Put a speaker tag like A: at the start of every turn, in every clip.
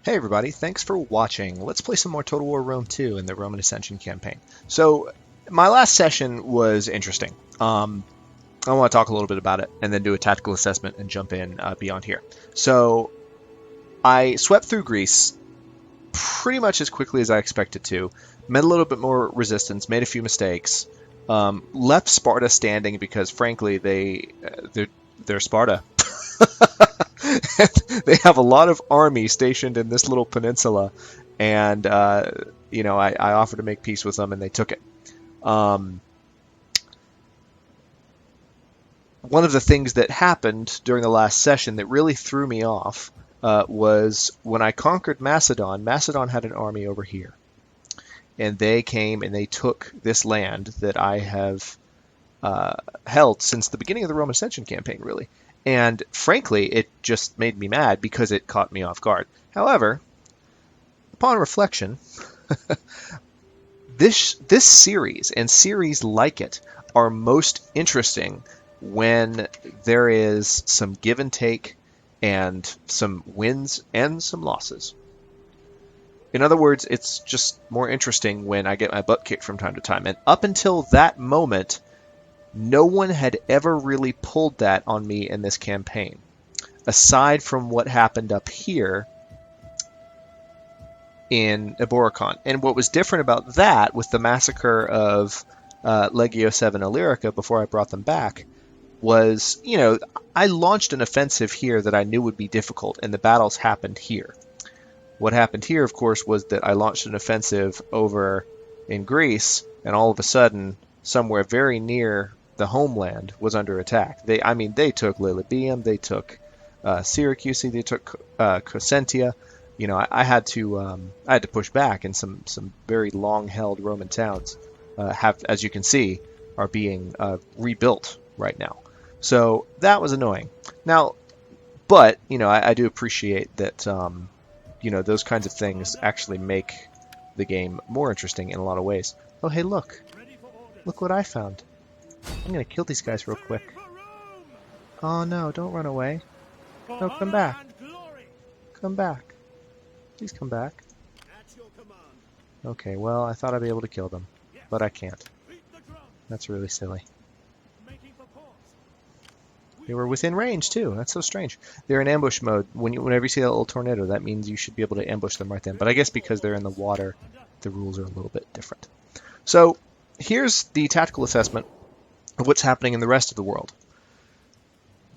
A: Hey everybody, thanks for watching. Let's play some more Total War Rome 2 in the Roman Ascension campaign. So, my last session was interesting. I want to talk a little bit about it and then do a tactical assessment and jump in beyond here. So, I swept through Greece pretty much as quickly as I expected to, met a little bit more resistance, made a few mistakes, left Sparta standing because frankly they're Sparta. They have a lot of army stationed in this little peninsula, and I offered to make peace with them, and they took it. Um, One of the things that happened during the last session that really threw me off was when I conquered Macedon. Macedon had an army over here, and they came and they took this land that I have held since the beginning of the Roman Ascension campaign, really. And frankly, it just made me mad because it caught me off guard. However, upon reflection, this series and series like it are most interesting when there is some give and take and some wins and some losses. In other words, it's just more interesting when I get my butt kicked from time to time. And up until that moment, no one had ever really pulled that on me in this campaign, aside from what happened up here in Eboracon. And what was different about that, with the massacre of Legio 7 Illyrica before I brought them back, was, I launched an offensive here that I knew would be difficult, and the battles happened here. What happened here, of course, was that I launched an offensive over in Greece, and all of a sudden, somewhere very near the homeland was under attack. They took Lilybaeum, they took Syracuse, they took Crescentia. I had to push back, and some very long-held Roman towns as you can see, are being rebuilt right now. So that was annoying. Now, but I do appreciate that those kinds of things actually make the game more interesting in a lot of ways. Oh, hey, look what I found. I'm gonna kill these guys real quick. Oh no, don't run away. No, come back. Come back. Please come back. Okay, well, I thought I'd be able to kill them, but I can't. That's really silly. They were within range, too. That's so strange. They're in ambush mode. Whenever you see that little tornado, that means you should be able to ambush them right then. But I guess because they're in the water, the rules are a little bit different. So here's the tactical assessment of what's happening in the rest of the world.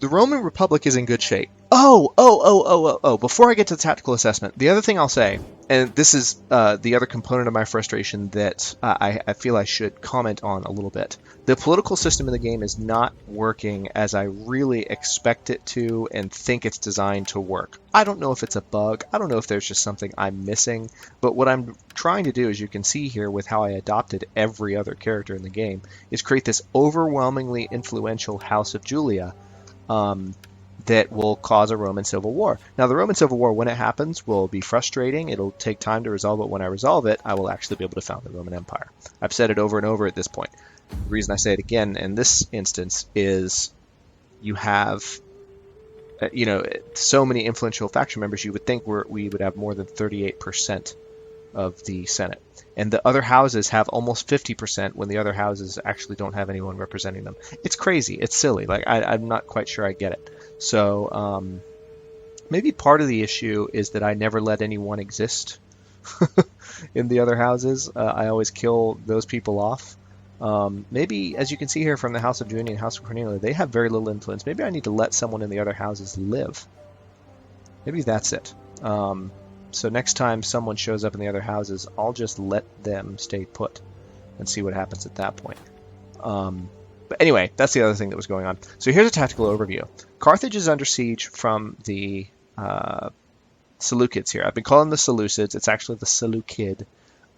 A: The Roman Republic is in good shape. Oh, before I get to the tactical assessment, the other thing I'll say, and this is the other component of my frustration that I feel I should comment on a little bit. The political system in the game is not working as I really expect it to and think it's designed to work. I don't know if it's a bug. I don't know if there's just something I'm missing. But what I'm trying to do, as you can see here with how I adopted every other character in the game, is create this overwhelmingly influential House of Julia that will cause a Roman Civil War. Now, the Roman Civil War, when it happens, will be frustrating. It'll take time to resolve it. When I resolve it, I will actually be able to found the Roman Empire. I've said it over and over at this point. The reason I say it again in this instance is you have, so many influential faction members, you would think we would have more than 38% of the Senate. And the other houses have almost 50% when the other houses actually don't have anyone representing them. It's crazy. It's silly. I'm not quite sure I get it. So maybe part of the issue is that I never let anyone exist in the other houses. I always kill those people off. Maybe, as you can see here from the House of Junia and House of Cornelia, they have very little influence. Maybe I need to let someone in the other houses live. Maybe that's it. So next time someone shows up in the other houses, I'll just let them stay put and see what happens at that point. But anyway, that's the other thing that was going on. So here's a tactical overview. Carthage is under siege from the Seleucids here. I've been calling the Seleucids. It's actually the Seleucid.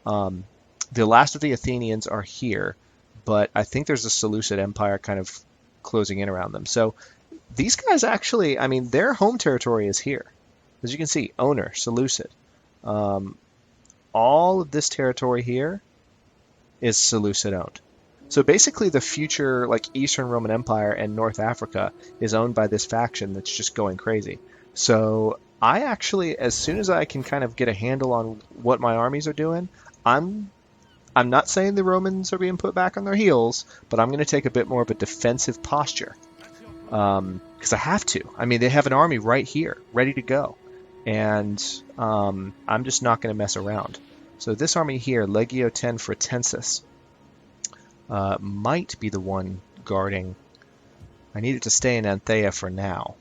A: The last of the Athenians are here, but I think there's a Seleucid Empire kind of closing in around them. So these guys actually, their home territory is here. As you can see, owner, Seleucid. All of this territory here is Seleucid owned. So basically the future Eastern Roman Empire and North Africa is owned by this faction that's just going crazy. So I actually, as soon as I can kind of get a handle on what my armies are doing, I'm not saying the Romans are being put back on their heels, but I'm going to take a bit more of a defensive posture. Because I have to. I mean, they have an army right here, ready to go. And I'm just not going to mess around. So this army here, Legio 10 Fretensis, might be the one guarding. I need it to stay in Anthea for now.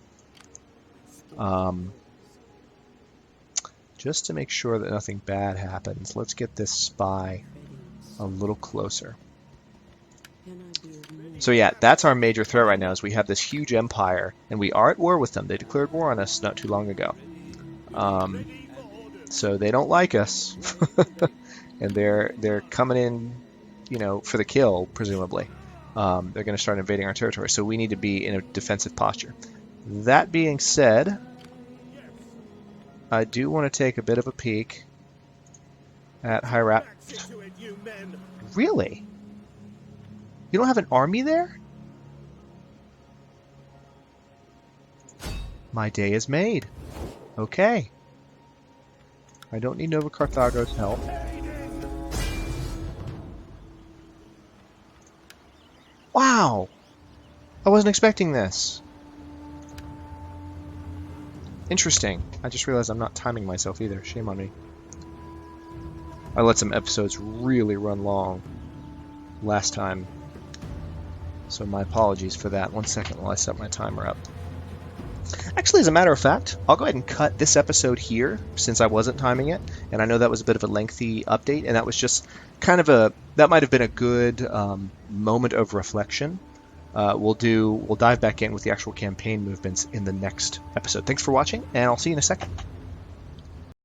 A: Just to make sure that nothing bad happens, let's get this spy a little closer. So yeah, that's our major threat right now, is we have this huge empire, and we are at war with them. They declared war on us not too long ago. So they don't like us, and they're coming in, you know, for the kill, presumably. They're going to start invading our territory, so we need to be in a defensive posture. That being said, I do want to take a bit of a peek at Hierapytna. Really? You don't have an army there? My day is made. Okay. I don't need Nova Carthago's help. Wow! I wasn't expecting this. Interesting. I just realized I'm not timing myself either. Shame on me. I let some episodes really run long last time. So my apologies for that. 1 second while I set my timer up. Actually, as a matter of fact, I'll go ahead and cut this episode here since I wasn't timing it. And I know that was a bit of a lengthy update, and that was just kind of that might have been a good moment of reflection. We'll dive back in with the actual campaign movements in the next episode. Thanks for watching, and I'll see you in a second.